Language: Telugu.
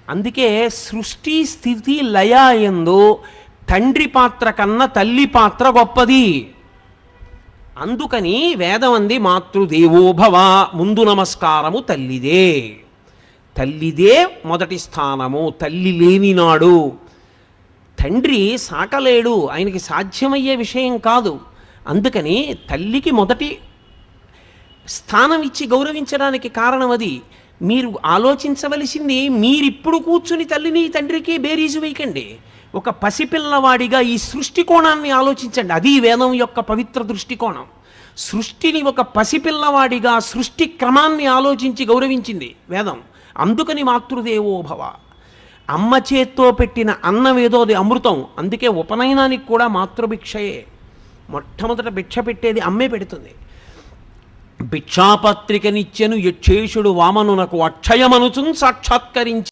అందుకే సృష్టి స్థితి లయ యందు తండ్రి పాత్ర కన్నా తల్లి పాత్ర గొప్పది. అందుకని వేదం అంది మాతృదేవోభవ, ముందు నమస్కారము తల్లిదే. తల్లిదే మొదటి స్థానము. తల్లి లేనినాడు తండ్రి సాకలేడు, ఆయనకి సాధ్యమయ్యే విషయం కాదు. అందుకని తల్లికి మొదటి స్థానం ఇచ్చి గౌరవించడానికి కారణం అది. మీరు ఆలోచించవలసింది, మీరిప్పుడు కూర్చుని తల్లిని తండ్రికి బేరీజు వేయకండి. ఒక పసిపిల్లవాడిగా ఈ సృష్టి కోణాన్ని ఆలోచించండి. అది వేదం యొక్క పవిత్ర దృష్టికోణం. సృష్టిని ఒక పసిపిల్లవాడిగా సృష్టి క్రమాన్ని ఆలోచించి గౌరవించింది వేదం. అందుకని మాతృదేవోభవ. అమ్మ చేత్తో పెట్టిన అన్నం ఏదో అది అమృతం. అందుకే ఉపనయనానికి కూడా మాతృభిక్షయే. మొట్టమొదట భిక్ష పెట్టేది అమ్మే పెడుతుంది. భిక్షాపత్రికనిచ్చెను యక్షేషుడు వామనునకు అక్షయమనుచున్ సాక్షాత్కరించి